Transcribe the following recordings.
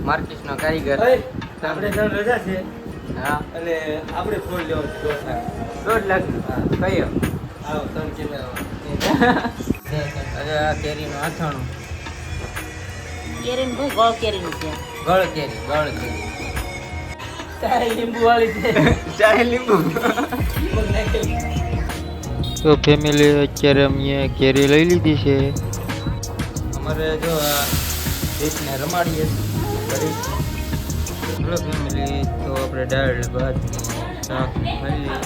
માર્કેટનો કારીગર. આપણે ત્રણ રજા છે. હા, અને આપણે ફોન લેવો છે 2 લાખ. 2 લાખ. કયો? આવો ત્રણ કેમેરા. અરે આ કેરીનું આથાણું. કેરીનું ભાઈ ગોળ કેરીનું છે. ગળ કેરી. ચાય લીંબુ વાળી છે. ચાય લીંબુ. તો ફેમિલી અત્યારે અમે કેરી લઈ લીધી છે. અમારે જો આ દેશને રમાડીએ કરી. ચલો ફેમિલી, તો આપણે દાળ ભાત શાક ખાઈ લઈએ.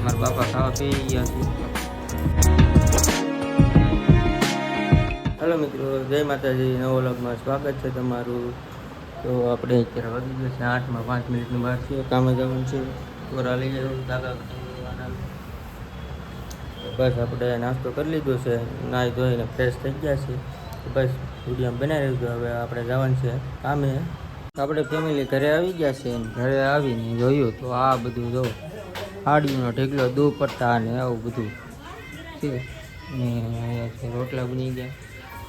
મારા બાપા ખાવા પી ગયા છે. હલો મિત્રો, જય માતાજી. નવો વ્લોગમાં સ્વાગત છે તમારું. તો આપણે અત્યારે વાગી ગયો છે 8 માં 5 મિનિટની બહાર છે. કામે જવાનું છે. તોરા લઈ જવાનું દાદા. બસ આપણે નાસ્તો કરી લીધો છે, નાહી ધોઈને ફ્રેશ થઈ ગયા છે. બસ વિડીયો બનાવી રહ્યું. હવે આપણે જવાનું છે કામે. આપણે ફેમિલી ઘરે આવી ગયા છે. ઘરે આવીને જોયું તો આ બધું જો હાડીનો ઢેકલો દુપટ્ટા ને આવું બધું છે. ને અહીંયા છે રોટલા બની ગયા.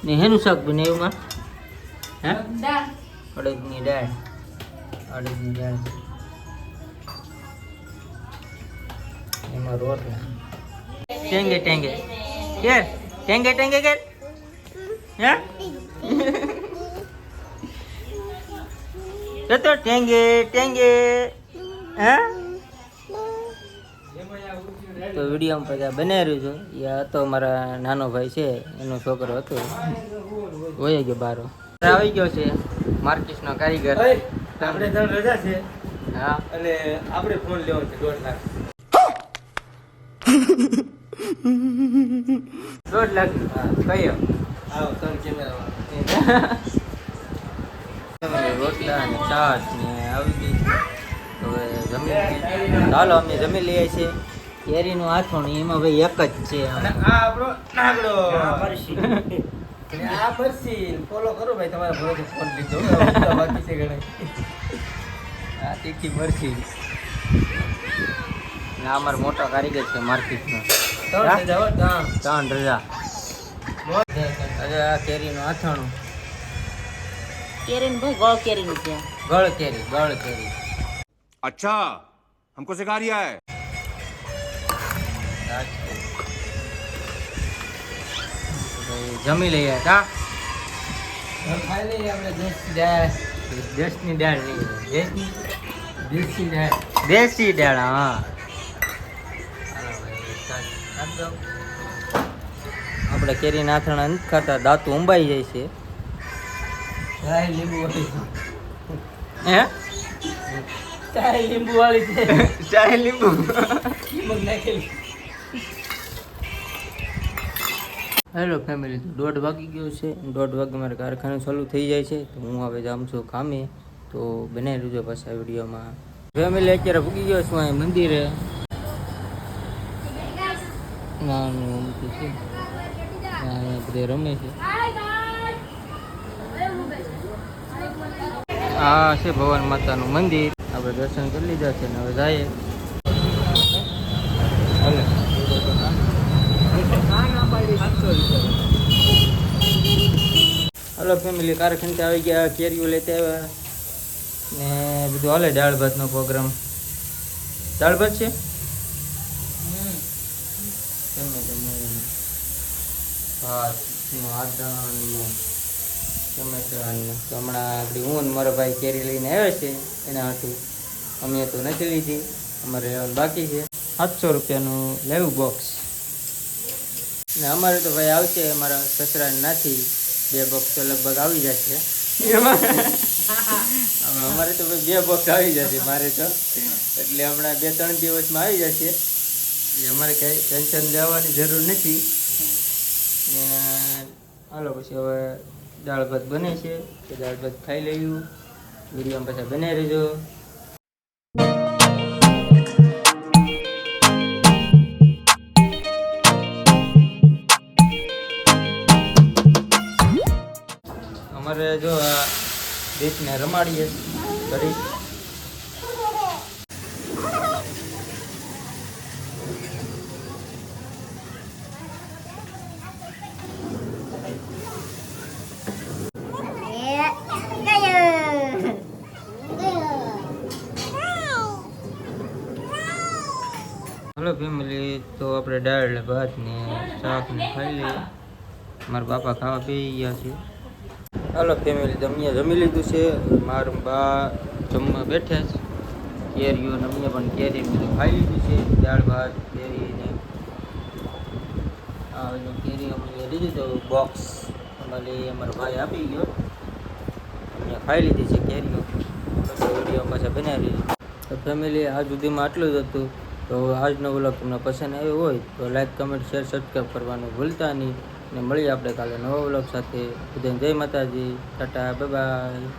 ને હેનું શાક બનાવ્યું માં? હે, અડદની દાળ. એમાં રોટલા ટેંગે કે હે તો ટેંગે હે. તો વિડીયો પછી બનાવી રહ્યું છું. એ હતો મારા નાનો ભાઈ છે, એનો છોકરો હતો, વહી ગયો બારો. આવી ગયો છે માર્કેટનો કારીગર. આપણે ત્રણ રજા છે. હા, અને આપણે ફોન લેવો છે 2 લાખ. 2 લાખ. કયો? આવો ત્રણ કેમેરા. રોટલા અને છાશ ને આવી ગઈ. તો હવે ચાલો અમે જમી લઈએ છીએ. કેરીનું આથોણું એમાં ભાઈ એક જ છે. અને આ આપણો નાગડો. અને આ પરસી ફોલો કરો ભાઈ, તમારા ભરોસે ફોન લીધો. બાકી છે ઘણા. આ તીખી મરચી. ને આ અમારો મોટો કારીગર છે માર્કેટનો. 3 રજા હો, 3 રજા. અરે આ કેરીનું આથાણું. કેરીનું ભાઈ ગોળ કેરીનું છે. ગળ કેરી. अच्छा हमको सिखा रिया है. જમી લઈએ કા. ખાઈ લઈએ આપણે દેશી દાળ. દેશની દાળ નહીં, દેશી દાળ. દેશી દાળ. હા, આપણે કેરી નાથણા નથી ખાતા, દાંતું ઊંબાઈ જાય છે. ચાય લીંબુ વાળી. હે, ચાય લીંબુ વાળી છે. ચાય લીંબુ. મગ નાખેલી. હેલો ફેમિલી, તો 1:30 વાગી ગયો છે. 1:30 વાગે મારે કારખાનું ચાલુ થઈ જાય છે. તો હું હવે જાઉં છું કામે. તો બનાવી લેજો પાછા વિડીયોમાં. ફેમિલી અત્યારે ભૂગી ગયો છું અહીં મંદિરે. નાનું અમથું છે, અહીંયા બધે રમે છે. આ છે ભવાની માતાનું મંદિર. આપણે દર્શન કરી લીધા છે ને હવે જઈએ. હલો ફેમિલી, કારખાને આવી ગયા. કેરીઓ લેતા આવ્યા ને બધું હાલે. દાળ ભાતનો પ્રોગ્રામ. દાળ ભાત છે. ભાત આદાન ટમેટા. તો હમણાં આપણી હું ને મારો ભાઈ કેરી લઈને આવ્યા છે. એના હાટું અમે તો નથી લીધી, અમારે લેવાનું બાકી છે. 700 રૂપિયાનું લેવું બોક્સ. ને અમારે તો ભાઈ આવશે, અમારા સસરાને નાથી 2 બોક્સ તો લગભગ આવી જશે. અમારે તો ભાઈ 2 બોક્સ આવી જશે મારે તો. એટલે હમણાં 2-3 દિવસમાં આવી જશે. અમારે કંઈ ટેન્શન લેવાની જરૂર નથી. ને હાલો પછી હવે દાળ ભાત બને છે, તો દાળ ભાત ખાઈ લઈએ. વિડીયોમાં પાછા બનાવી રહેજો. અમારે જો આ દેશને રમાડીએ કરી. હાલો ફેમિલી, તો આપણે દાળ ભાત ને શાક ને ખાઈ લઈએ. મારા બાપા ખાવા પી ગયા છે. હાલો ફેમિલી, તો અમે જમી લીધું છે. મારા બા જમવા બેઠા છે. કેરીઓ ને અમે પણ કેરી બધું ખાઈ લીધું છે. દાળ ભાત કેરી ને કેરી અમે લીધી તો બોક્સ અમારા ભાઈ આપી ગયો. અમે ખાઈ લીધી છે કેરીઓ. વિડીયો પાછા બનાવી લીધી. તો ફેમિલી, આજ સુધીમાં આટલું જ હતું. તો આજનો વ્લોગ તમને પસંદ આવ્યો હોય તો લાઈક, કમેન્ટ, શેર, સબસ્ક્રાઈબ કરવાનું ભૂલતા નહીં. ને મળીએ આપણે કાલે નવા વ્લોગ સાથે. બધાને જય માતાજી, ટાટા, બાય બાય.